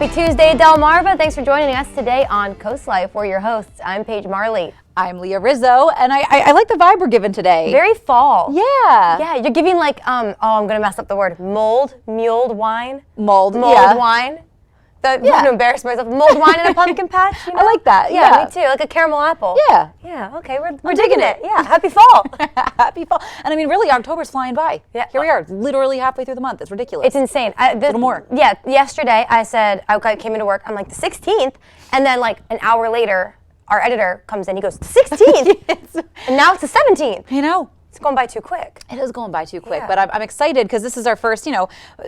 Happy Tuesday, Delmarva. Thanks for joining us today on Coast Life. We're your hosts. I'm Paige Marley. I'm Leah Rizzo, and I like the vibe we're giving today. Very fall. Yeah. Yeah, you're giving like, I'm going to mess up the word, mulled wine. Mulled Wine. I'm going to embarrass myself. Mulled wine in a pumpkin patch, you know? I like that, yeah. Me too, like a caramel apple. Yeah. Yeah, okay, we're digging it. Yeah, happy fall. Happy fall. And I mean, really, October's flying by. Yeah. Here we are, literally halfway through the month. It's ridiculous. It's insane. A little more. Yeah, yesterday I said, I came into work, I'm like, the 16th, and then like an hour later, our editor comes in, he goes, the 16th? And now it's the 17th. You know. It's going by too quick. It is going by too quick, Yeah. but I'm excited because this is our first,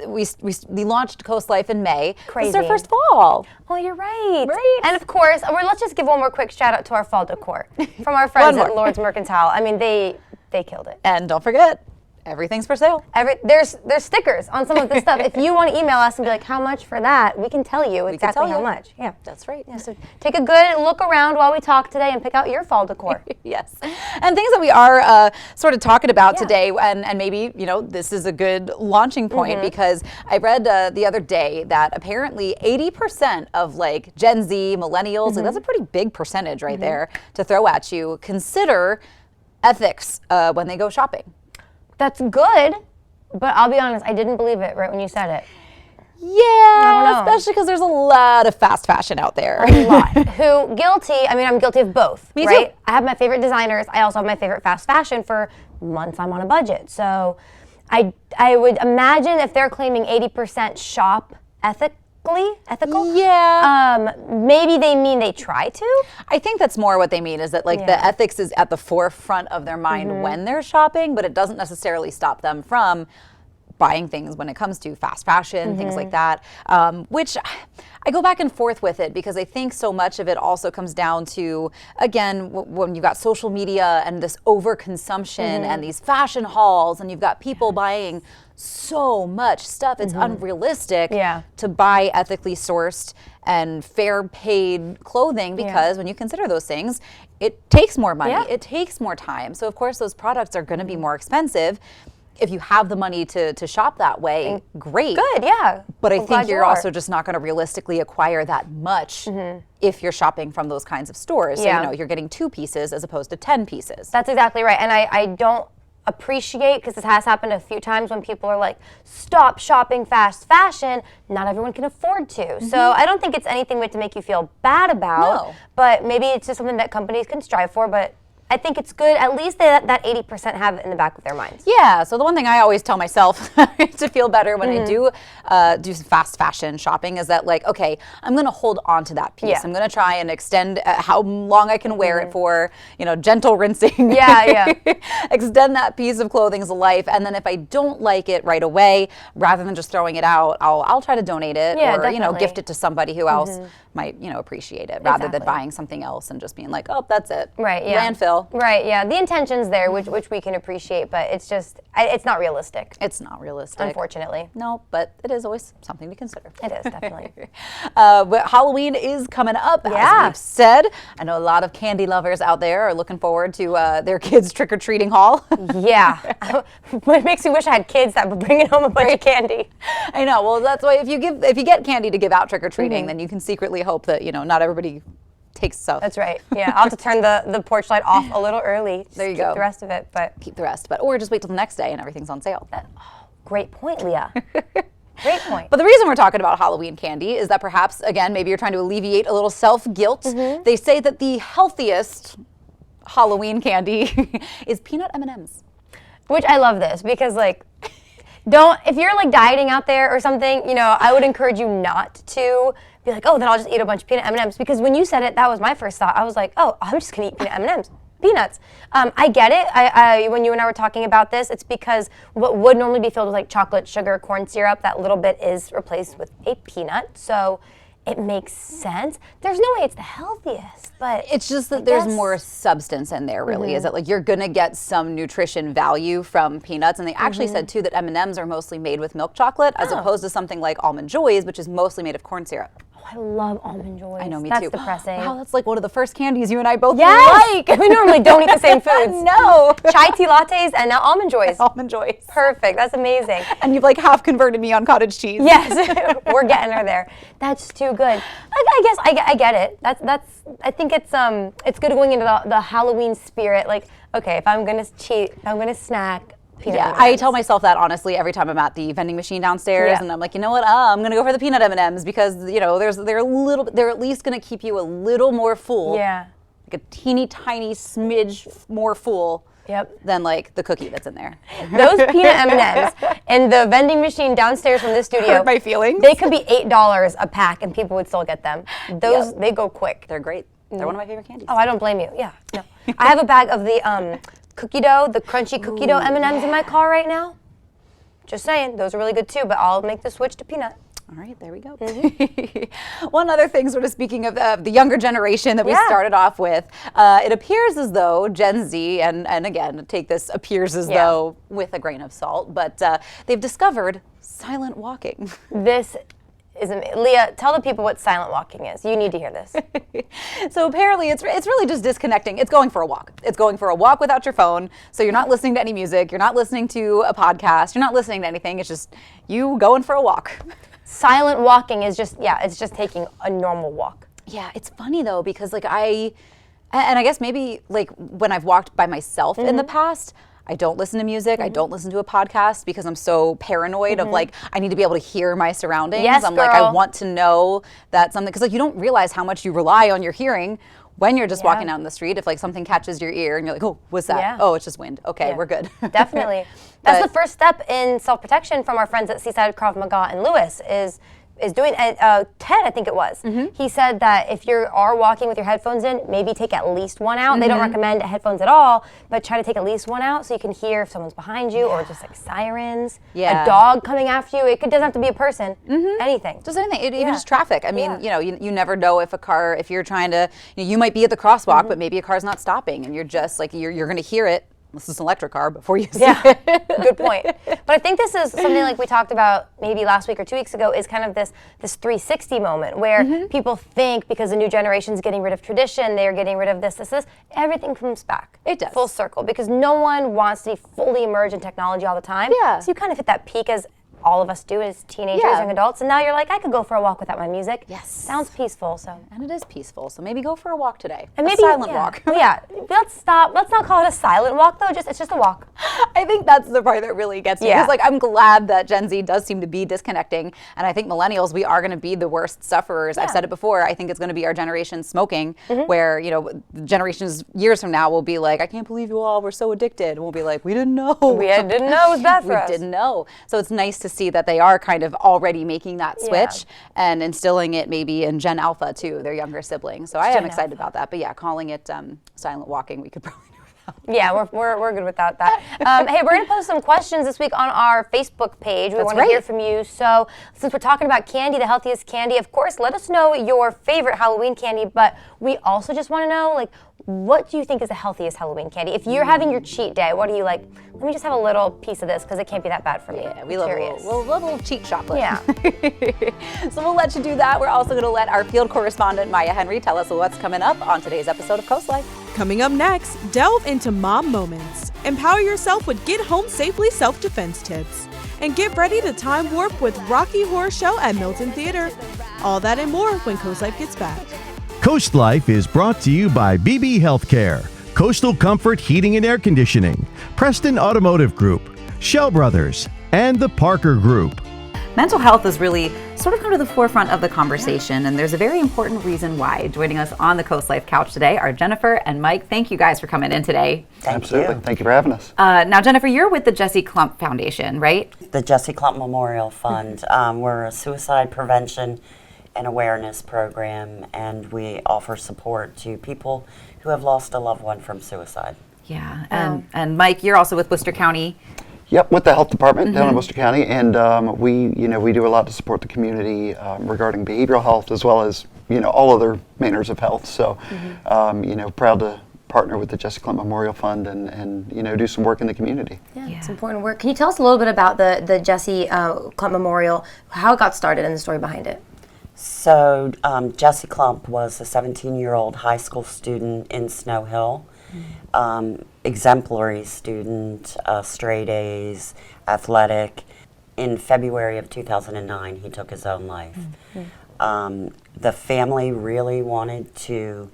we launched Coast Life in May. Crazy. This is our first fall. Oh, you're right. Right. And of course, let's just give one more quick shout out to our fall decor from our friends at Lord's Mercantile. I mean, they killed it. And don't forget, everything's for sale. There's stickers on some of this stuff. If you want to email us and be like, how much for that? We can tell you exactly how much. Yeah, that's right. Yeah, so take a good look around while we talk today and pick out your fall decor. Yes. And things that we are sort of talking about today, and maybe, this is a good launching point because I read the other day that apparently 80% of like Gen Z, millennials, like that's a pretty big percentage right there to throw at you, consider ethics when they go shopping. That's good, but I'll be honest, I didn't believe it right when you said it. Yeah, especially because there's a lot of fast fashion out there. A lot. I'm guilty of both. Me right? too. I have my favorite designers. I also have my favorite fast fashion for months I'm on a budget. So I would imagine if they're claiming 80% shop ethical? Yeah. Maybe they mean they try to? I think that's more what they mean is that like the ethics is at the forefront of their mind when they're shopping, but it doesn't necessarily stop them from buying things when it comes to fast fashion, things like that, which I go back and forth with it because I think so much of it also comes down to, again, when you've got social media and this overconsumption and these fashion hauls and you've got people buying so much stuff, it's unrealistic to buy ethically sourced and fair paid clothing because when you consider those things, it takes more money, it takes more time. So of course those products are going to be more expensive. If you have the money to shop that way, great. Good, yeah. But I think you're also just not going to realistically acquire that much if you're shopping from those kinds of stores. So, you're getting 2 pieces as opposed to 10 pieces. That's exactly right. And I don't appreciate, because this has happened a few times when people are like, stop shopping fast fashion. Not everyone can afford to. So I don't think it's anything to make you feel bad about. No. But maybe it's just something that companies can strive for. But I think it's good, at least that 80% have it in the back of their minds. Yeah, so the one thing I always tell myself to feel better when I do some fast fashion shopping is that like, okay, I'm gonna hold on to that piece. Yeah. I'm gonna try and extend how long I can wear it for, gentle rinsing. Extend that piece of clothing's life, and then if I don't like it right away, rather than just throwing it out, I'll try to donate it or, gift it to somebody who else might, appreciate it rather than buying something else and just being like, oh, that's it. Right, yeah. Landfill. Right, yeah. The intention's there, which we can appreciate, but it's just, it's not realistic. It's not realistic. Unfortunately. No, but it is always something to consider. It is, definitely. But Halloween is coming up, as we've said. I know a lot of candy lovers out there are looking forward to their kids' trick-or-treating haul. Yeah. It makes me wish I had kids that were bringing home a bunch of candy. I know. Well, that's why if you get candy to give out trick-or-treating, then you can secretly hope that, not everybody takes stuff. That's right. Yeah, I'll have to turn the porch light off a little early. There you go. Keep the rest of it, but keep the rest. Or just wait till the next day and everything's on sale. Great point, Leah. Great point. But the reason we're talking about Halloween candy is that perhaps, again, maybe you're trying to alleviate a little self-guilt. They say that the healthiest Halloween candy is peanut M&Ms. Which I love this because if you're like dieting out there or something, I would encourage you not to be like, oh, then I'll just eat a bunch of peanut M&Ms. Because when you said it, that was my first thought. I was like, oh, I'm just gonna eat peanut M&Ms. Peanuts. I get it. When you and I were talking about this, it's because what would normally be filled with like chocolate, sugar, corn syrup, that little bit is replaced with a peanut. So it makes sense. There's no way it's the healthiest, but it's just that there's more substance in there, really. Is that like you're gonna get some nutrition value from peanuts, and they actually said too that M&Ms are mostly made with milk chocolate as opposed to something like Almond Joys, which is mostly made of corn syrup. I love Almond Joys. I know, me That's too. depressing. Wow, that's like one of the first candies you and I both Yes! like. We normally don't eat the same foods. No. Chai tea lattes and now Almond Joys. Almond Joys. Perfect. That's amazing. And you've like half converted me on cottage cheese. Yes, we're getting her there. That's too good. Like, I get it. I think it's good going into the Halloween spirit. Like, okay, if I'm gonna cheat, if I'm gonna snack. Yeah, I tell myself that honestly every time I'm at the vending machine downstairs, and I'm like, you know what? I'm gonna go for the peanut M&Ms because they're at least gonna keep you a little more full. Yeah. Like a teeny tiny smidge more full. Yep. Than like the cookie that's in there. Those peanut M&Ms in the vending machine downstairs from this studio. Hurt my feelings. They could be $8 a pack and people would still get them. Those they go quick. They're great. They're one of my favorite candies. Oh, I don't blame you. Yeah. No. I have a bag of the cookie dough, the crunchy cookie dough M&Ms in my car right now. Just saying, those are really good too, but I'll make the switch to peanut. All right, there we go. One other thing, sort of speaking of the younger generation that we started off with, it appears as though Gen Z, and again, take this appears as though with a grain of salt, but they've discovered silent walking. This is Leah, tell the people what silent walking is. You need to hear this. So apparently it's really just disconnecting. It's going for a walk. It's going for a walk without your phone. So you're not listening to any music. You're not listening to a podcast. You're not listening to anything. It's just you going for a walk. Silent walking is just, it's just taking a normal walk. Yeah, it's funny though, because like I guess maybe like when I've walked by myself in the past, I don't listen to music. I don't listen to a podcast because I'm so paranoid of like, I need to be able to hear my surroundings. Yes, I'm girl. like, I want to know that something, because like you don't realize how much you rely on your hearing when you're just walking down the street. If like something catches your ear and you're like, oh, what's that? Yeah. Oh, it's just wind. Okay, we're good. Definitely. That's the first step in self-protection from our friends at Seaside Krav Maga and Lewis is doing, Ted, I think it was. He said that if you are walking with your headphones in, maybe take at least one out. They don't recommend headphones at all, but try to take at least one out so you can hear if someone's behind you or just like sirens, a dog coming after you. It doesn't have to be a person, anything. Just anything, even just traffic. I mean, you never know if you're trying to, you might be at the crosswalk, but maybe a car's not stopping and you're just like, you're going to hear it. This is an electric car before you see it. Good point. But I think this is something like we talked about maybe last week or 2 weeks ago, is kind of this 360 moment where people think because the new generation is getting rid of tradition, they're getting rid of this, everything comes back. It does. Full circle, because no one wants to be fully immersed in technology all the time. Yeah. So you kind of hit that peak as all of us do as teenagers, young adults, and now you're like, I could go for a walk without my music. Yes. Sounds peaceful, so. And it is peaceful, so maybe go for a walk today. And maybe a silent walk. Let's stop. Let's not call it a silent walk though. It's just a walk. I think that's the part that really gets me. Because like I'm glad that Gen Z does seem to be disconnecting, and I think millennials, we are going to be the worst sufferers. I've said it before. I think it's going to be our generation smoking, where generations years from now will be like, I can't believe you all were so addicted. And we'll be like, we didn't know. We didn't know it was bad for us. We didn't know. So it's nice to see that they are kind of already making that switch and instilling it maybe in Gen Alpha too, their younger siblings. So I am excited about that. But yeah, calling it silent walking, we could probably do without. Yeah, we're good without that. Hey, we're going to post some questions this week on our Facebook page. We want to hear from you. So since we're talking about candy, the healthiest candy, of course, let us know your favorite Halloween candy. But we also just want to know, like, what do you think is the healthiest Halloween candy? If you're having your cheat day, what are you like? Let me just have a little piece of this because it can't be that bad for me. Yeah, we love a little cheat chocolate. Yeah. So we'll let you do that. We're also going to let our field correspondent, Maya Henry, tell us what's coming up on today's episode of Coast Life. Coming up next, delve into mom moments. Empower yourself with Get Home Safely self-defense tips. And get ready to time warp with Rocky Horror Show at Milton Theatre. All that and more when Coast Life gets back. Coast Life is brought to you by BB Healthcare, Coastal Comfort Heating and Air Conditioning, Preston Automotive Group, Shell Brothers, and the Parker Group. Mental health has really sort of come to the forefront of the conversation, and there's a very important reason why. Joining us on the Coast Life couch today are Jennifer and Mike. Thank you guys for coming in today. Absolutely. Thank you for having us. Now, Jennifer, you're with the Jesse Klump Foundation, right? The Jesse Klump Memorial Fund. We're a suicide prevention and awareness program, and we offer support to people who have lost a loved one from suicide. Yeah, and Mike, you're also with Worcester County. Yep, with the health department down in Worcester County, and we do a lot to support the community regarding behavioral health as well as all other manners of health. So, proud to partner with the Jesse Klump Memorial Fund and do some work in the community. Yeah, it's important work. Can you tell us a little bit about the Jesse Klump Memorial, how it got started and the story behind it? So Jesse Klump was a 17-year-old high school student in Snow Hill, exemplary student, straight A's, athletic. In February of 2009, he took his own life. The family really wanted to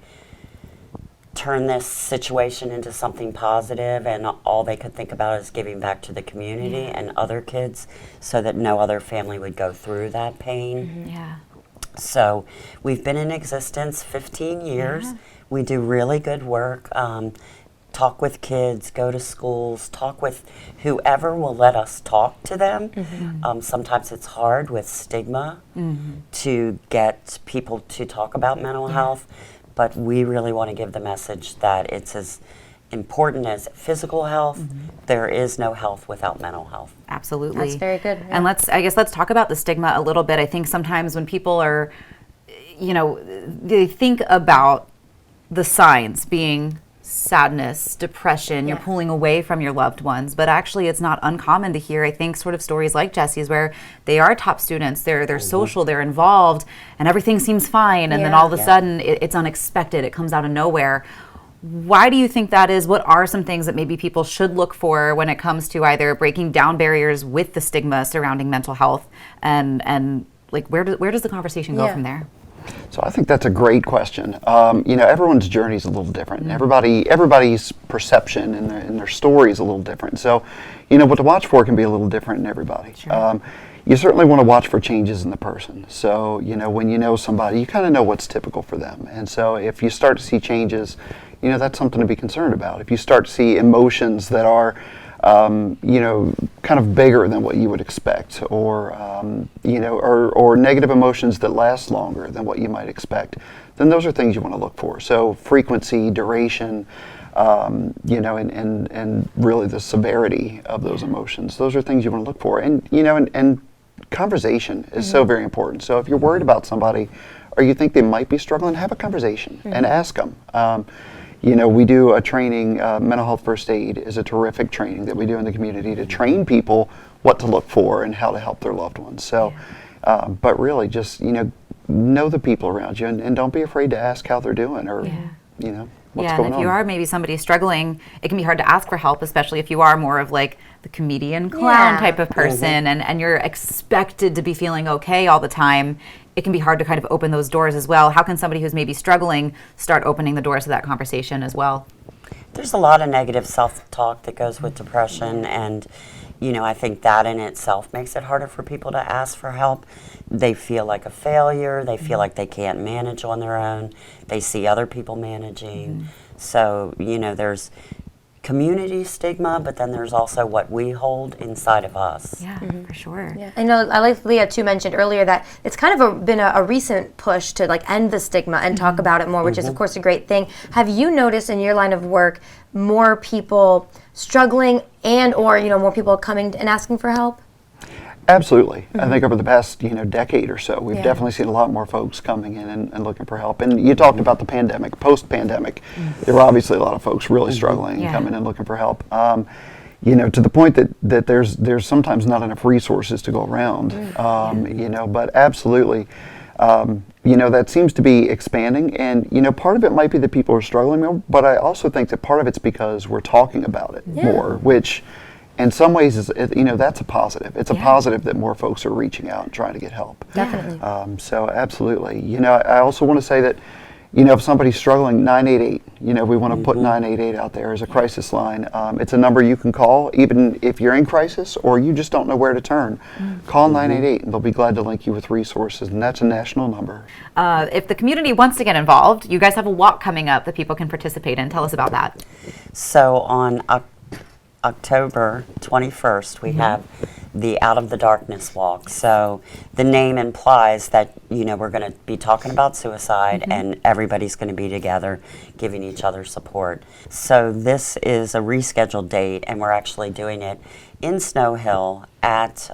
turn this situation into something positive, and all they could think about is giving back to the community and other kids so that no other family would go through that pain. Yeah. So we've been in existence 15 years. We do really good work. Talk with kids, go to schools, talk with whoever will let us talk to them. Sometimes it's hard with stigma to get people to talk about mental health, but we really want to give the message that it's as important as physical health. There is no health without mental health. Absolutely. That's very good. And let's talk about the stigma a little bit. I think sometimes when people are, they think about the signs being sadness, depression, you're pulling away from your loved ones, but actually it's not uncommon to hear, I think, sort of stories like Jesse's where they are top students, they're social, they're involved, and everything seems fine, and then all of a sudden it's unexpected, it comes out of nowhere. Why do you think that is? What are some things that maybe people should look for when it comes to either breaking down barriers with the stigma surrounding mental health, and like where does the conversation go from there? So I think that's a great question. Everyone's journey is a little different. Everybody's perception and their story is a little different. So, what to watch for can be a little different in everybody. Sure. You certainly want to watch for changes in the person. So, when you know somebody, you kind of know what's typical for them. And so if you start to see changes, that's something to be concerned about. If you start to see emotions that are kind of bigger than what you would expect, or negative emotions that last longer than what you might expect, then those are things you want to look for. So frequency, duration, and really the severity of those emotions. Those are things you want to look for. And conversation is so very important. So if you're worried about somebody, or you think they might be struggling, have a conversation and ask them. We do a training, mental health first aid is a terrific training that we do in the community to train people what to look for and how to help their loved ones. So, but really just, know the people around you, and don't be afraid to ask how they're doing, or, what's going on. And if you are maybe somebody struggling, it can be hard to ask for help, especially if you are more of like the comedian clown type of person, and you're expected to be feeling okay all the time. It can be hard to kind of open those doors as well. How can somebody who's maybe struggling start opening the doors to that conversation as well? There's a lot of negative self-talk that goes with depression, and I think that in itself makes it harder for people to ask for help. They feel like a failure. They feel like they can't manage on their own. They see other people managing. So, there's community stigma, but then there's also what we hold inside of us. Yeah, for sure. Yeah, I know. I like Leah too mentioned earlier that it's kind of been a recent push to like end the stigma and talk about it more, which is of course a great thing. Have you noticed in your line of work more people struggling or more people coming and asking for help? Absolutely. I think over the past decade or so, we've definitely seen a lot more folks coming in and looking for help. And you talked about the pandemic, post-pandemic. There were obviously a lot of folks really struggling and coming in looking for help. To the point that there's sometimes not enough resources to go around. But absolutely, that seems to be expanding. And part of it might be that people are struggling more, but I also think that part of it's because we're talking about it more, which in some ways, that's a positive. It's a positive that more folks are reaching out and trying to get help. Definitely. So absolutely. I also want to say that, if somebody's struggling, 988, we want to put 988 out there as a crisis line. It's a number you can call, even if you're in crisis or you just don't know where to turn. Call 988 and they'll be glad to link you with resources, and that's a national number. If the community wants to get involved, you guys have a walk coming up that people can participate in. Tell us about that. So on October 21st, we have the Out of the Darkness Walk. So the name implies that, we're going to be talking about suicide and everybody's going to be together giving each other support. So this is a rescheduled date, and we're actually doing it in Snow Hill at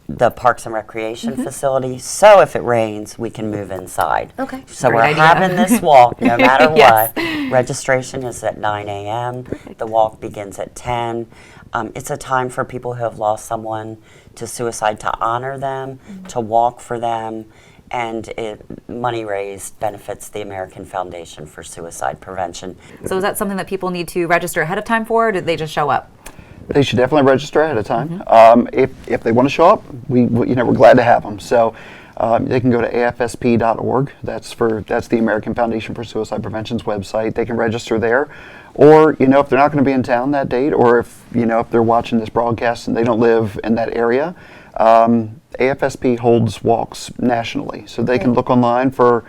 the Parks and Recreation facility. So if it rains, we can move inside. Okay. So Great we're idea. having this walk no matter Yes. what. Registration is at 9 a.m. The walk begins at 10. It's a time for people who have lost someone to suicide to honor them, to walk for them, and money raised benefits the American Foundation for Suicide Prevention. So is that something that people need to register ahead of time for, or do they just show up? They should definitely register ahead of time. If they want to show up, we're glad to have them. So they can go to afsp.org. That's the American Foundation for Suicide Prevention's website. They can register there, or if they're not going to be in town that date, or if they're watching this broadcast and they don't live in that area, AFSP holds walks nationally, so they can look online for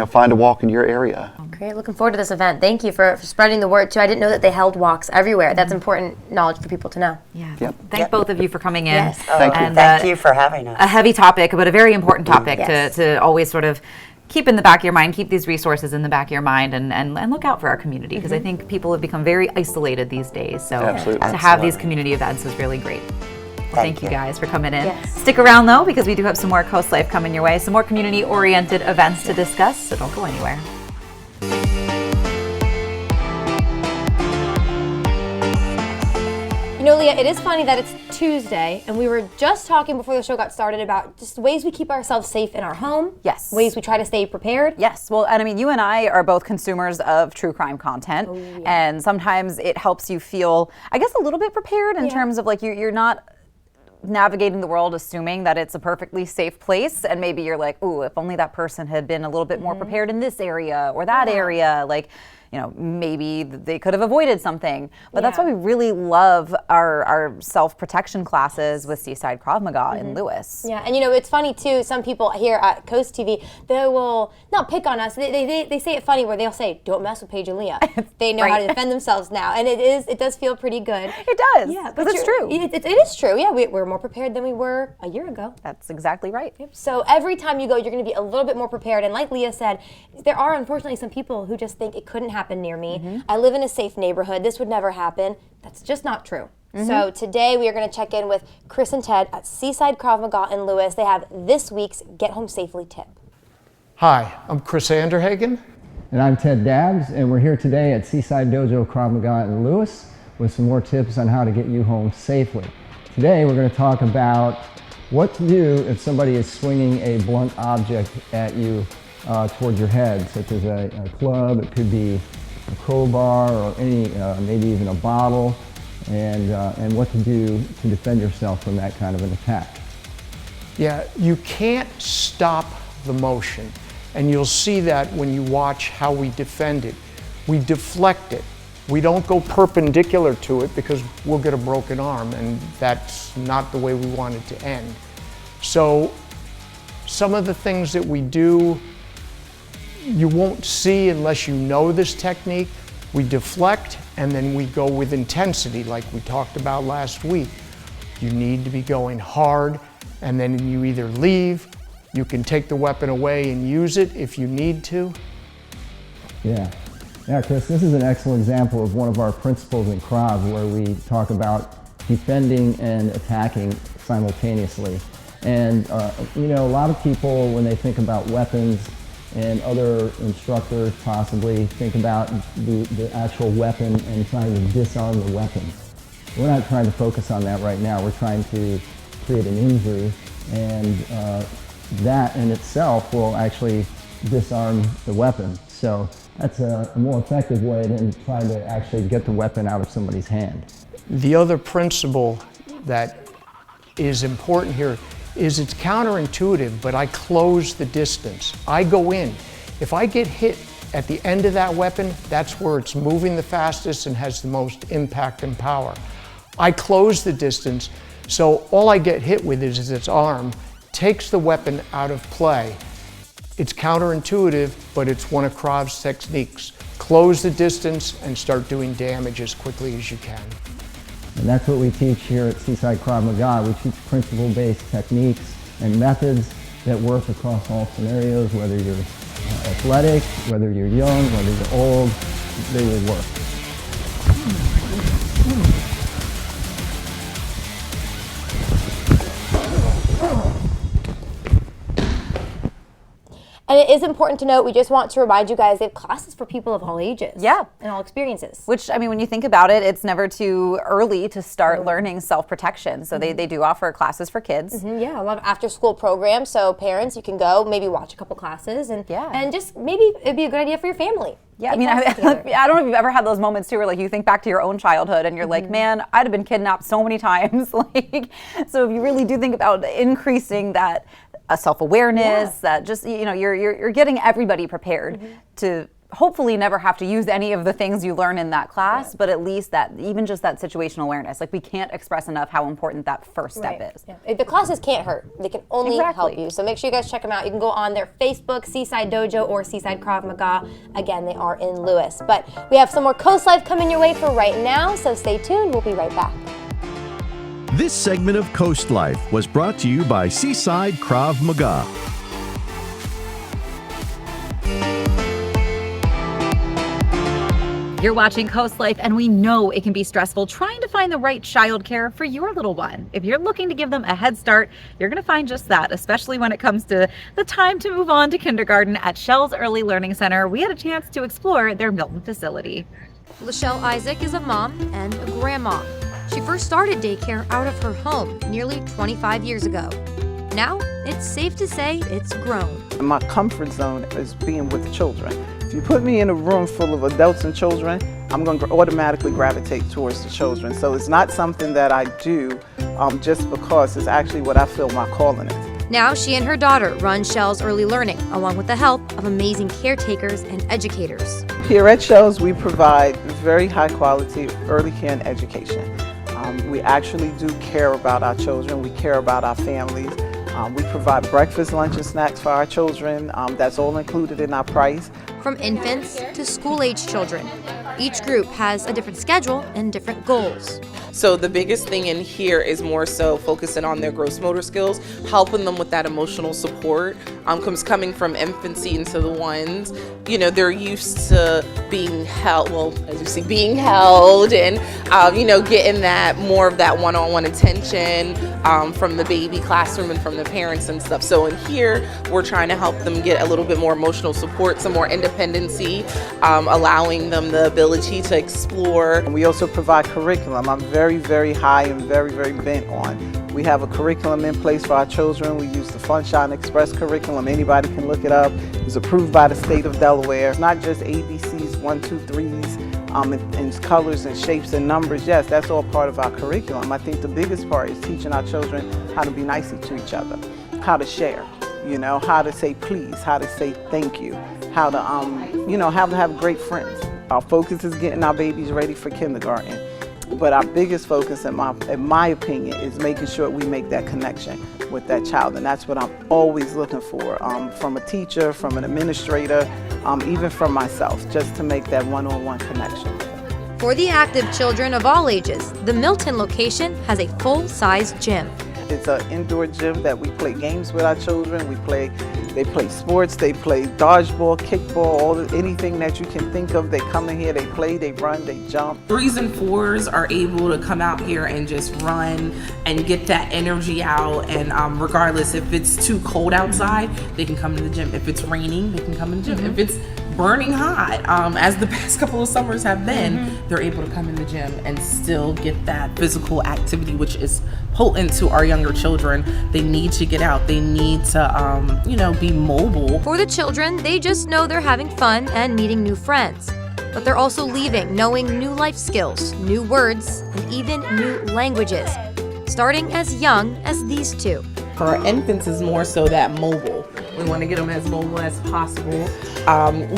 find a walk in your area. Great, looking forward to this event. Thank you for spreading the word too. I didn't know that they held walks everywhere. That's important knowledge for people to know. Yeah. Yep. Thank both of you for coming in. Yes. Thank you. And, Thank you for having us. A heavy topic, but a very important topic Yes. to always sort of keep in the back of your mind, keep these resources in the back of your mind, and look out for our community, because I think people have become very isolated these days. So Absolutely. to have these community events is really great. Well, thank you you. guys for coming in. Yes. Stick around though, because we do have some more Coast Life coming your way, some more community-oriented events to discuss, so don't go anywhere. Leah, it is funny that it's Tuesday, and we were just talking before the show got started about just ways we keep ourselves safe in our home. Yes. Ways we try to stay prepared. Yes, well, and I mean, you and I are both consumers of true crime content, and sometimes it helps you feel, I guess, a little bit prepared in terms of like you're not navigating the world assuming that it's a perfectly safe place, and maybe you're like, ooh, if only that person had been a little bit more prepared in this area or that area, like, maybe they could have avoided something. But that's why we really love our self-protection classes with Seaside Krav Maga in Lewis. Yeah, and it's funny too, some people here at Coast TV, they will not pick on us, they say it funny where they'll say, don't mess with Paige and Leah. They know how to defend themselves now, and it does feel pretty good. It does, Yeah, because it's true. It is true, yeah, we're more prepared than we were a year ago. That's exactly right. So every time you go, you're going to be a little bit more prepared, and like Leah said, there are unfortunately some people who just think it couldn't happen near me. I live in a safe neighborhood, this would never happen. That's just not true. So today we are going to check in with Chris and Ted at Seaside Krav Maga in Lewis. They have this week's Get Home Safely tip. Hi, I'm Chris Anderhagen. And I'm Ted Dabbs, and we're here today at Seaside Dojo Krav Maga in Lewis with some more tips on how to get you home safely. Today we're going to talk about what to do if somebody is swinging a blunt object at you towards your head, such as a club. It could be a crowbar or any, maybe even a bottle, and what to do to defend yourself from that kind of an attack. Yeah, you can't stop the motion, and you'll see that when you watch how we defend it. We deflect it. We don't go perpendicular to it because we'll get a broken arm, and that's not the way we want it to end. So some of the things that we do, you won't see unless you know this technique. We deflect, and then we go with intensity like we talked about last week. You need to be going hard, and then you either leave, you can take the weapon away and use it if you need to. Yeah, Chris, this is an excellent example of one of our principles in Krav, where we talk about defending and attacking simultaneously. And a lot of people, when they think about weapons, and other instructors possibly think about the actual weapon and trying to disarm the weapon. We're not trying to focus on that right now. We're trying to create an injury, and that in itself will actually disarm the weapon. So that's a more effective way than trying to actually get the weapon out of somebody's hand. The other principle that is important here is it's counterintuitive, but I close the distance. I go in. If I get hit at the end of that weapon, that's where it's moving the fastest and has the most impact and power. I close the distance, so all I get hit with is its arm, takes the weapon out of play. It's counterintuitive, but it's one of Krav's techniques. Close the distance and start doing damage as quickly as you can. And that's what we teach here at Seaside Krav Maga. We teach principle-based techniques and methods that work across all scenarios, whether you're athletic, whether you're young, whether you're old, they will work. And it is important to note, we just want to remind you guys, they have classes for people of all ages. Yeah. And all experiences. Which, I mean, when you think about it, it's never too early to start learning self-protection. So they do offer classes for kids. Yeah, a lot of after-school programs. So parents, you can go, maybe watch a couple classes, and just maybe it'd be a good idea for your family. Yeah, I mean, I don't know if you've ever had those moments too, where like you think back to your own childhood and you're like, man, I'd have been kidnapped so many times. Like, so if you really do think about increasing that self-awareness, that just, you know, you're getting everybody prepared to hopefully never have to use any of the things you learn in that class, but at least that, even just that situational awareness, like we can't express enough how important that first step is. Yeah. The classes can't hurt. They can only help you. So make sure you guys check them out. You can go on their Facebook, Seaside Dojo or Seaside Krav Maga. Again, they are in Lewis. But we have some more Coast Life coming your way for right now, so stay tuned. We'll be right back. This segment of Coast Life was brought to you by Seaside Krav Maga. You're watching Coast Life, and we know it can be stressful trying to find the right childcare for your little one. If you're looking to give them a head start, you're going to find just that, especially when it comes to the time to move on to kindergarten. At Shell's Early Learning Center, we had a chance to explore their Milton facility. Lachelle Isaac is a mom and a grandma. She first started daycare out of her home nearly 25 years ago. Now, it's safe to say it's grown. My comfort zone is being with the children. If you put me in a room full of adults and children, I'm going to automatically gravitate towards the children. So it's not something that I do just because it's actually what I feel my calling is. Now she and her daughter run Shell's Early Learning, along with the help of amazing caretakers and educators. Here at Shell's, we provide very high quality early care and education. We actually do care about our children. We care about our families. We provide breakfast, lunch, and snacks for our children. That's all included in our price. From infants to school-age children, each group has a different schedule and different goals. So the biggest thing in here is more so focusing on their gross motor skills, helping them with that emotional support. Coming from infancy into the ones, you know, they're used to being held, well, as you see, being held and, you know, getting that more of that one-on-one attention from the baby classroom and from the parents and stuff. So in here, we're trying to help them get a little bit more emotional support, some more independency, allowing them the ability to explore. And we also provide curriculum. I'm very, very high and very, very bent on. We have a curriculum in place for our children. We use the Funshine Express curriculum. Anybody can look it up. It's approved by the state of Delaware. It's not just ABCs, 1, 2, 3s, and colors and shapes and numbers. Yes, that's all part of our curriculum. I think the biggest part is teaching our children how to be nice to each other, how to share, you know, how to say please, how to say thank you, how to, you know, how to have great friends. Our focus is getting our babies ready for kindergarten. But our biggest focus, in my opinion, is making sure we make that connection with that child. And that's what I'm always looking for from a teacher, from an administrator, even from myself, just to make that one-on-one connection. For the active children of all ages, the Milton location has a full-size gym. It's an indoor gym that we play games with our children. They play sports, they play dodgeball, kickball, anything that you can think of. They come in here, they play, they run, they jump. 3s and 4s are able to come out here and just run and get that energy out. And regardless if it's too cold outside, they can come to the gym. If it's raining, they can come to the gym. If it's burning hot, as the past couple of summers have been, they're able to come in the gym and still get that physical activity, which is potent to our younger children. They need to get out. They need to, you know, be mobile. For the children, they just know they're having fun and meeting new friends. But they're also leaving knowing new life skills, new words, and even new languages, starting as young as these two. For our infants is more so that mobile. We want to get them as mobile as possible.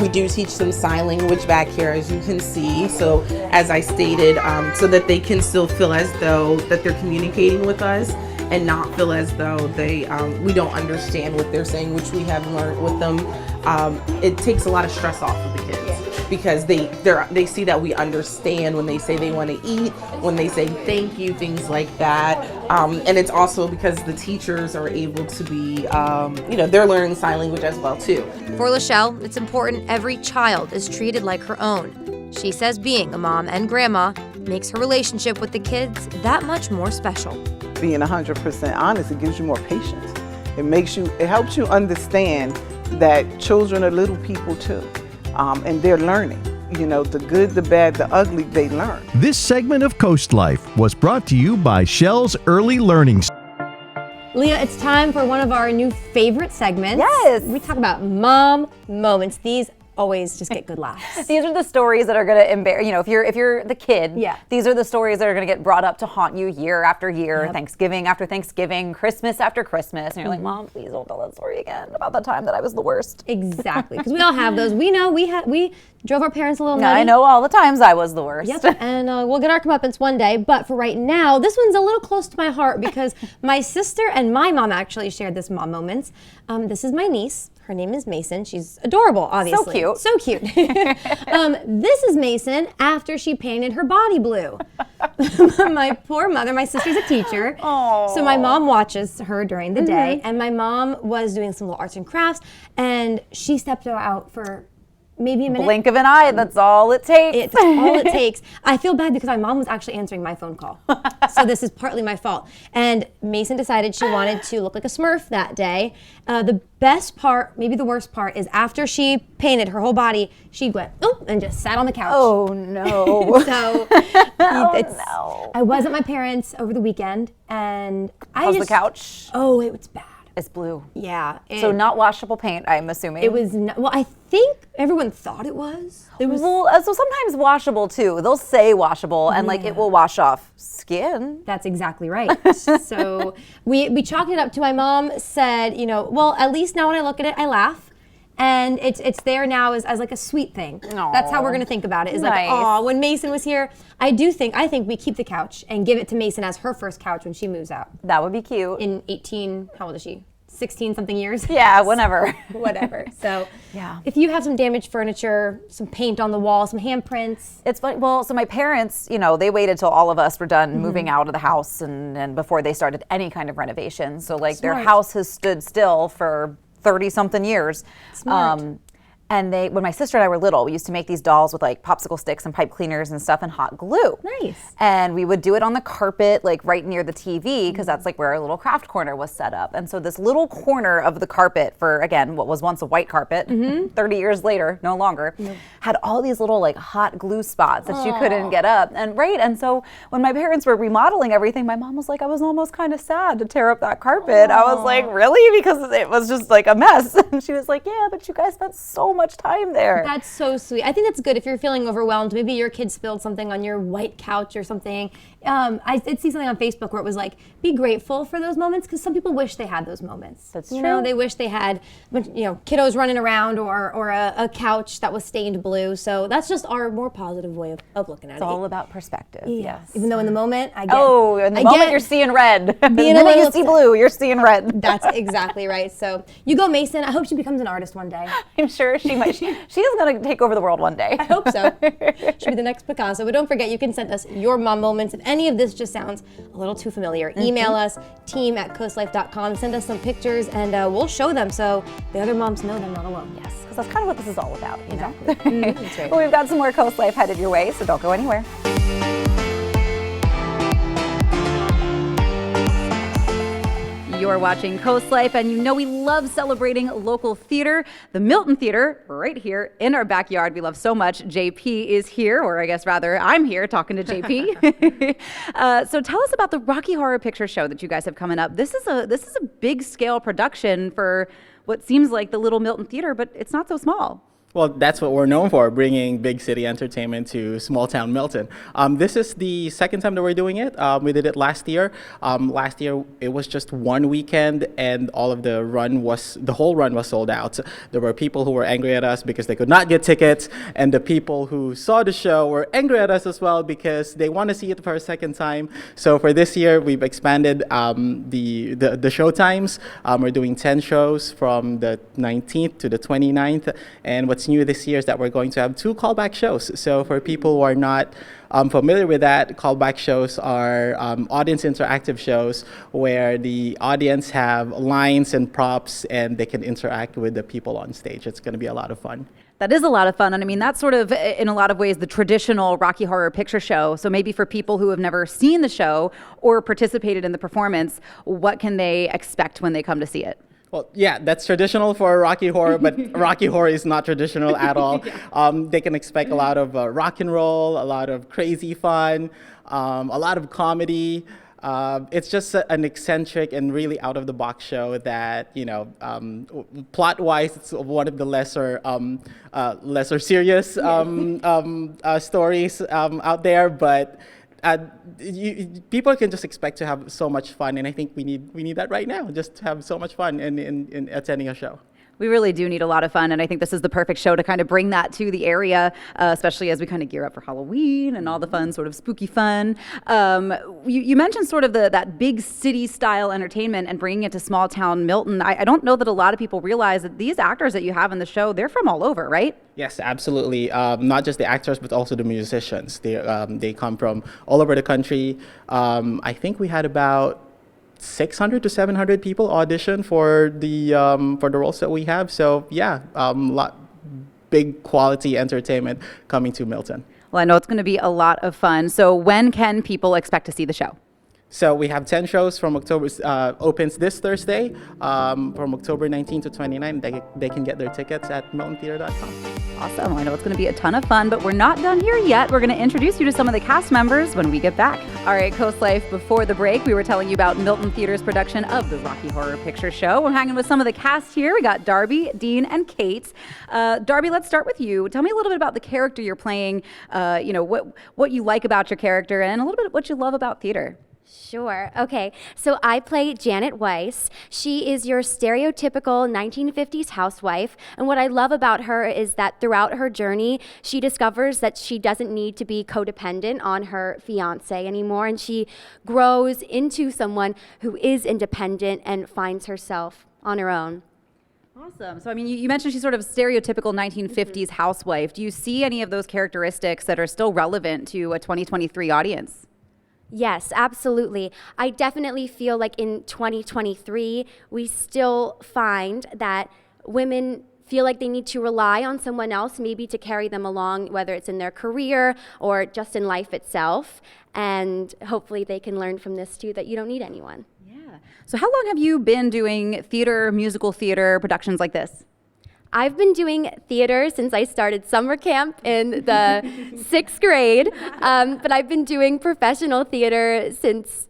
We do teach them sign language back here, as you can see. So as I stated, so that they can still feel as though that they're communicating with us and not feel as though we don't understand what they're saying, which we have learned with them. It takes a lot of stress off of the kids. Because they see that we understand when they say they want to eat, when they say thank you, things like that. And it's also because the teachers are able to be, you know, they're learning sign language as well too. For Lachelle, it's important every child is treated like her own. She says being a mom and grandma makes her relationship with the kids that much more special. Being 100% honest, it gives you more patience. It helps you understand that children are little people too, and they're learning. You know, the good, the bad, the ugly, they learn. This segment of Coast Life was brought to you by Shell's Early Learning. Leah, it's time for one of our new favorite segments. Yes. We talk about mom moments. These always just get good laughs. These are the stories that are going to embarrass, you know, if you're the kid, yeah. These are the stories that are going to get brought up to haunt you year after year, Yep. Thanksgiving after Thanksgiving, Christmas after Christmas. And you're like, Mom, please don't tell that story again about the time that I was the worst. Exactly, because we all have those. We know we drove our parents a little nutty. I know all the times I was the worst. Yep, and we'll get our comeuppance one day. But for right now, this one's a little close to my heart because my sister and my mom actually shared this mom moments. This is my niece. Her name is Mason. She's adorable, obviously. So cute. This is Mason after she painted her body blue. My poor mother, my sister's a teacher. Aww. So my mom watches her during the day, and my mom was doing some little arts and crafts, and she stepped out for maybe a minute. Blink of an eye, that's all it takes. It's all it takes. I feel bad because my mom was actually answering my phone call. So this is partly my fault. And Mason decided she wanted to look like a Smurf that day. The best part, maybe the worst part, is after she painted her whole body, she went, oh, and just sat on the couch. Oh, no. So no. I was at my parents' over the weekend, and How's the couch? Oh, it was bad. It's blue. Yeah. So not washable paint, I'm assuming. It was not, well, I think everyone thought it was. It was well, so sometimes washable too. They'll say washable and like it will wash off skin. That's exactly right. So we chalked it up to my mom said, you know, well, at least now when I look at it, I laugh. And it's there now as like a sweet thing. Aww. That's how we're gonna think about it. Is Nice. like, oh, when Mason was here, I think we keep the couch and give it to Mason as her first couch when she moves out. That would be cute. In 18, how old is she? 16 something years? Yeah, whenever. Whatever. So yeah. If you have some damaged furniture, some paint on the wall, some handprints. It's funny. Well, so my parents, you know, they waited till all of us were done moving out of the house and before they started any kind of renovation. So like their house has stood still for 30 something years. Smart. And when my sister and I were little, we used to make these dolls with like popsicle sticks and pipe cleaners and stuff and hot glue. Nice. And we would do it on the carpet, like right near the TV, because that's like where our little craft corner was set up. And so this little corner of the carpet for, again, what was once a white carpet, 30 years later, no longer, had all these little like hot glue spots that you couldn't get up. And so when my parents were remodeling everything, my mom was like, I was almost kind of sad to tear up that carpet. I was like, really? Because it was just like a mess. And she was like, yeah, but you guys spent so much time there. That's so sweet. I think that's good if you're feeling overwhelmed. Maybe your kid spilled something on your white couch or something. I did see something on Facebook where it was like, be grateful for those moments because some people wish they had those moments. That's you true. know, they wish they had, kiddos running around or a couch that was stained blue. So that's just our more positive way of looking at it. It's all about perspective. Yes. Even though in the moment, in the moment you're seeing red. The Being minute you see blue, you're seeing red. That's exactly right. So you go, Mason. I hope she becomes an artist one day. I'm sure she might. She is going to take over the world one day. I hope so. She'll be the next Picasso. But don't forget, you can send us your mom moments. If any of this just sounds a little too familiar, email us, team@coastlife.com. Send us some pictures, and we'll show them so the other moms know they're not alone. Yes, because that's kind of what this is all about, you know? That's right. Well, we've got some more Coast Life headed your way, so don't go anywhere. You're watching Coast Life, and you know we love celebrating local theater. The Milton Theatre, right here in our backyard, we love so much. JP is here, or I guess rather, I'm here talking to JP. So tell us about the Rocky Horror Picture Show that you guys have coming up. This is a big scale production for what seems like the little Milton Theatre, but it's not so small. Well, that's what we're known for, bringing big city entertainment to small town Milton. This is the second time that we're doing it. We did it last year. Last year, it was just one weekend, and all of the whole run was sold out. There were people who were angry at us because they could not get tickets, and the people who saw the show were angry at us as well because they want to see it for a second time. So for this year, we've expanded the show times. We're doing 10 shows from the 19th to the 29th, and what's new this year is that we're going to have 2 callback shows. So for people who are not familiar with that, callback shows are audience interactive shows where the audience have lines and props and they can interact with the people on stage. It's going to be a lot of fun. That is a lot of fun. And I mean, that's sort of, in a lot of ways, the traditional Rocky Horror Picture Show. So maybe for people who have never seen the show or participated in the performance, what can they expect when they come to see it? Well, yeah, that's traditional for Rocky Horror, but Rocky Horror is not traditional at all. They can expect a lot of rock and roll, a lot of crazy fun, a lot of comedy. It's just an eccentric and really out-of-the-box show that, plot-wise, it's one of the lesser serious stories out there, but people can just expect to have so much fun, and I think we need that right now, just to have so much fun in attending a show. We really do need a lot of fun, and I think this is the perfect show to kind of bring that to the area, especially as we kind of gear up for Halloween and all the fun, sort of spooky fun. You mentioned sort of that big city-style entertainment and bringing it to small-town Milton. I don't know that a lot of people realize that these actors that you have in the show, they're from all over, right? Yes, absolutely. Not just the actors, but also the musicians. They come from all over the country. I think we had about 600 to 700 people audition for the roles that we have. So yeah, big quality entertainment coming to Milton. Well, I know it's going to be a lot of fun. So when can people expect to see the show? So we have 10 shows from October, opens this Thursday, from October 19 to 29. They can get their tickets at miltontheatre.com. Awesome. I know it's going to be a ton of fun, but we're not done here yet. We're going to introduce you to some of the cast members when we get back. All right, Coast Life, before the break, we were telling you about Milton Theatre's production of the Rocky Horror Picture Show. We're hanging with some of the cast here. We got Darby, Dean, and Kate. Darby, let's start with you. Tell me a little bit about the character you're playing, what you like about your character, and a little bit what you love about theater. Sure. Okay. So I play Janet Weiss. She is your stereotypical 1950s housewife. And what I love about her is that throughout her journey, she discovers that she doesn't need to be codependent on her fiance anymore. And she grows into someone who is independent and finds herself on her own. Awesome. So, I mean, you mentioned she's sort of stereotypical 1950s housewife. Do you see any of those characteristics that are still relevant to a 2023 audience? Yes, absolutely. I definitely feel like in 2023, we still find that women feel like they need to rely on someone else maybe to carry them along, whether it's in their career or just in life itself. And hopefully they can learn from this too, that you don't need anyone. Yeah. So how long have you been doing theater, musical theater productions like this? I've been doing theater since I started summer camp in the 6th grade, but I've been doing professional theater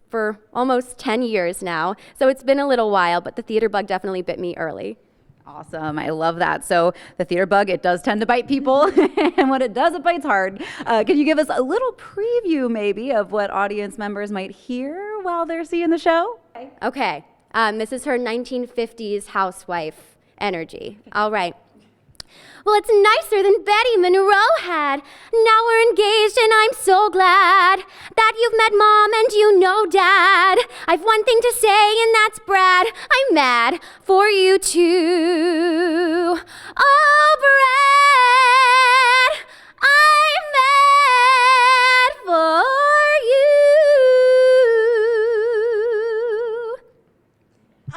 for almost 10 years now. So it's been a little while, but the theater bug definitely bit me early. Awesome. I love that. So the theater bug, it does tend to bite people, and when it does, it bites hard. Can you give us a little preview maybe of what audience members might hear while they're seeing the show? Okay. This is her 1950s housewife energy. All right. Well, it's nicer than Betty Monroe had. Now we're engaged and I'm so glad that you've met Mom and you know Dad. I've one thing to say and that's Brad. I'm mad for you too. Oh, Brad, I'm mad for you.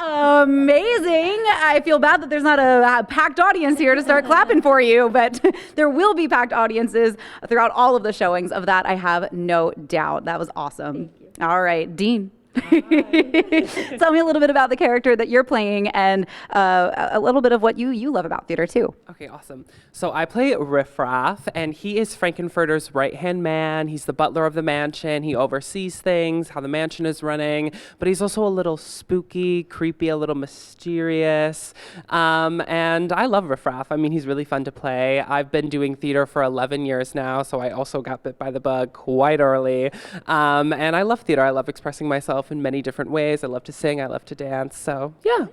Amazing. I feel bad that there's not a packed audience here to start clapping for you, but there will be packed audiences throughout all of the showings of that. I have no doubt. That was awesome. All right, Dean. Tell me a little bit about the character that you're playing and a little bit of what you love about theater too. Okay, awesome. So I play Riff Raff, and he is Frankenfurter's right-hand man. He's the butler of the mansion. He oversees things, how the mansion is running, but he's also a little spooky, creepy, a little mysterious. And I love Riff Raff. I mean, he's really fun to play. I've been doing theater for 11 years now, so I also got bit by the bug quite early. And I love theater. I love expressing myself in many different ways. I love to sing, I love to dance, so yeah.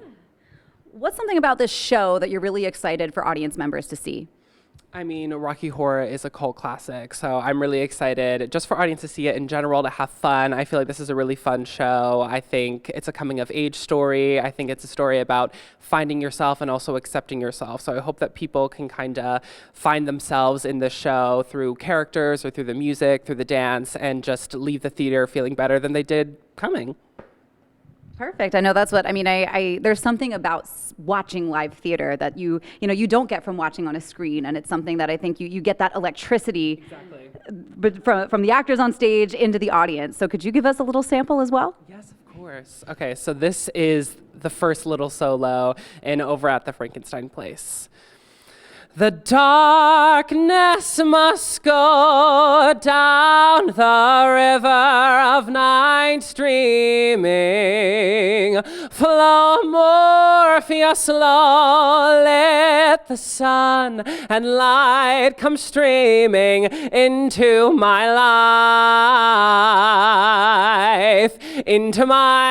What's something about this show that you're really excited for audience members to see? I mean, Rocky Horror is a cult classic, so I'm really excited just for audience to see it in general, to have fun. I feel like this is a really fun show. I think it's a coming of age story. I think it's a story about finding yourself and also accepting yourself. So I hope that people can kind of find themselves in this show through characters or through the music, through the dance, and just leave the theater feeling better than they did coming. Perfect. I know that's what I mean. I there's something about watching live theater that you don't get from watching on a screen, and it's something that I think you get that electricity but from the actors on stage into the audience. So could you give us a little sample as well? Yes, of course. course. Okay, so this is the first little solo in Over at the Frankenstein Place. The darkness must go down the river of night streaming. Flow Morpheus slow, let the sun and light come streaming into my life, into my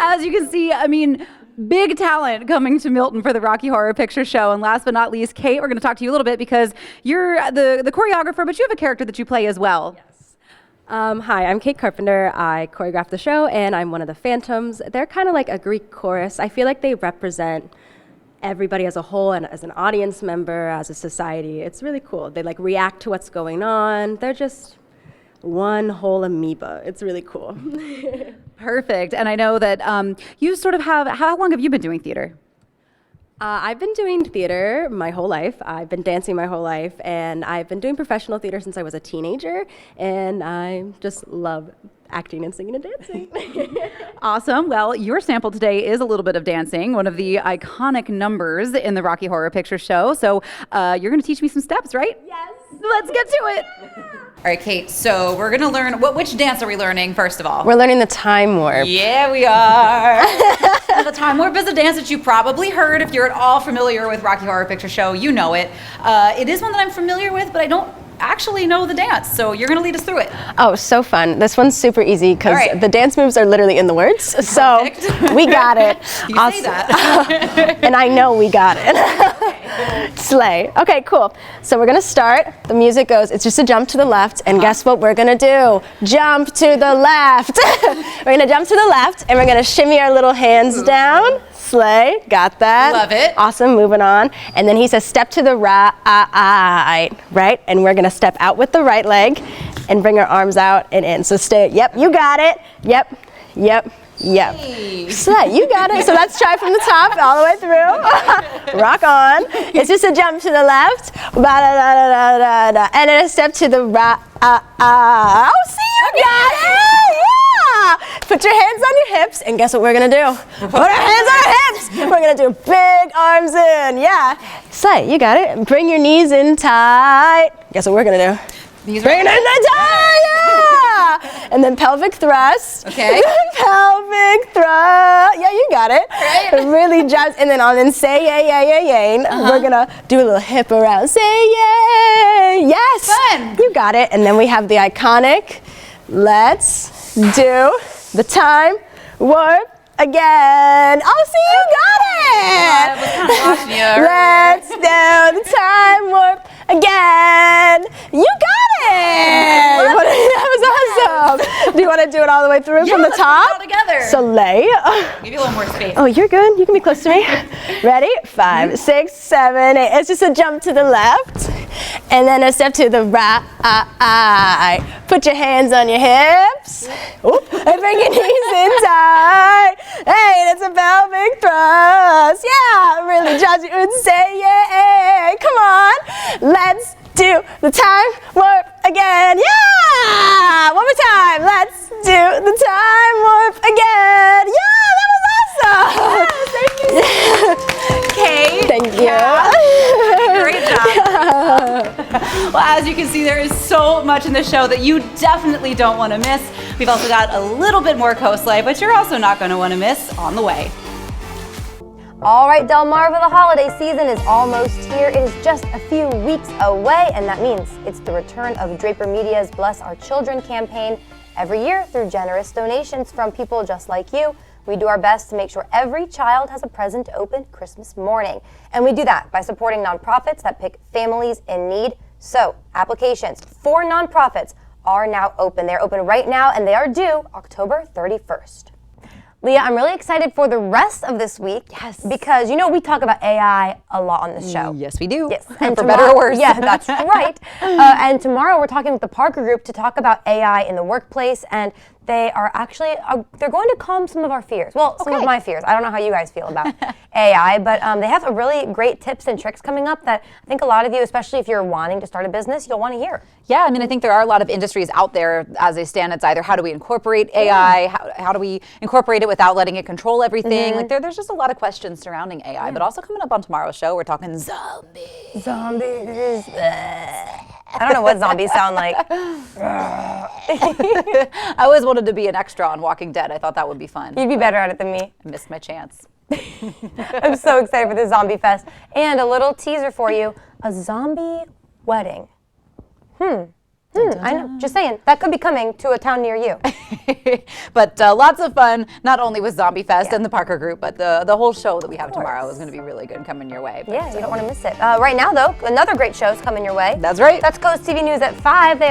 As you can see, I mean, big talent coming to Milton for the Rocky Horror Picture Show. And last but not least, Kate, we're going to talk to you a little bit because you're the choreographer, but you have a character that you play as well. Yes. Hi, I'm Kate Carpenter. I choreograph the show, and I'm one of the Phantoms. They're kind of like a Greek chorus. I feel like they represent everybody as a whole, and as an audience member, as a society. It's really cool. They like react to what's going on. They're just one whole amoeba. It's really cool. Perfect. And I know that you sort of have, how long have you been doing theater? I've been doing theater my whole life. I've been dancing my whole life, and I've been doing professional theater since I was a teenager, and I just love acting and singing and dancing. Awesome. Well, your sample today is a little bit of dancing, one of the iconic numbers in the Rocky Horror Picture Show. So you're going to teach me some steps, right? Yes. Let's get to it. All right, Kate, so we're going to learn, which dance are we learning, first of all? We're learning the time warp. Yeah, we are. The time warp is a dance that you probably heard. If you're at all familiar with Rocky Horror Picture Show, you know it. It is one that I'm familiar with, but I don't actually know the dance, so you're going to lead us through it. Oh, so fun. This one's super easy because the dance moves are literally in the words. Perfect. So we got it. You say that. And I know we got it. Slay. Okay, cool. So we're going to start. The music goes, it's just a jump to the left, and guess what we're going to do? Jump to the left. We're going to jump to the left, and we're going to shimmy our little hands down. Slay. Got that. Love it. Awesome. Moving on. And then he says, step to the right, right? And we're going to step out with the right leg and bring our arms out and in. So stay. Yep, you got it. Yep. Hey. Slay, you got it. So let's try from the top all the way through. Rock on. It's just a jump to the left. And then a step to the right. Oh, see, you got it. Yeah. Put your hands on your hips, and guess what we're gonna do? Put our hands on our hips. We're gonna do big arms in. Yeah. Slay, you got it. Bring your knees in tight. Guess what we're gonna do? Bring it in tight. Yeah. And then pelvic thrust. Okay. Pelvic thrust. Yeah, you got it. Right. It really jumps. And then on and say yay. We're gonna do a little hip around. Say yay. Yes. Fun. You got it. And then we have the iconic. Let's do the time warp again. Oh, see, you got it. I was kind of watching you. Let's do the time warp again. You got it. That was awesome. Do you want to do it all the way through from the top? All together. Soleil. Give you a little more space. Oh, you're good. You can be close to me. Ready? 5, 6, 7, 8. It's just a jump to the left. And then a step to the right. Put your hands on your hips. Oop. And bring your knees in tight. Hey, that's a pelvic thrust. Yeah, really judge you and say yeah. Come on. Let's do the time warp again. Yeah. One more time. Let's do the time warp again. Yeah, that was awesome. Yes, thank you. Kate. Thank you. Great job. Well, as you can see, there is so much in this show that you definitely don't want to miss. We've also got a little bit more COASTLIFE, but you're also not going to want to miss on the way. All right, Del Marva, the holiday season is almost here. It is just a few weeks away, and that means it's the return of Draper Media's Bless Our Children campaign. Every year, through generous donations from people just like you, we do our best to make sure every child has a present to open Christmas morning. And we do that by supporting nonprofits that pick families in need. So, applications for nonprofits are now open. They're open right now, and they are due October 31st. Leah, I'm really excited for the rest of this week. Yes. Because, you know, we talk about AI a lot on this show. Yes, we do. Yes. And for better or worse. Yeah, that's right. And tomorrow we're talking with the Parker Group to talk about AI in the workplace. And They are actually, they're going to calm some of our fears. Well, some of my fears. I don't know how you guys feel about AI, but they have a really great tips and tricks coming up that I think a lot of you, especially if you're wanting to start a business, you'll want to hear. Yeah, I mean, I think there are a lot of industries out there as they stand. It's either how do we incorporate AI, how do we incorporate it without letting it control everything? Like there's just a lot of questions surrounding AI, but also coming up on tomorrow's show, we're talking zombies. Zombies. I don't know what zombies sound like. I always wanted to be an extra on Walking Dead. I thought that would be fun. You'd be better at it than me. I missed my chance. I'm so excited for the Zombie Fest. And a little teaser for you, a zombie wedding. I know, just saying, that could be coming to a town near you. But lots of fun, not only with Zombie Fest and the Parker Group, but the whole show that we have tomorrow is going to be really good coming your way. Yeah, you don't want to miss it. Right now, though, another great show is coming your way. That's right. That's Coast TV News at 5.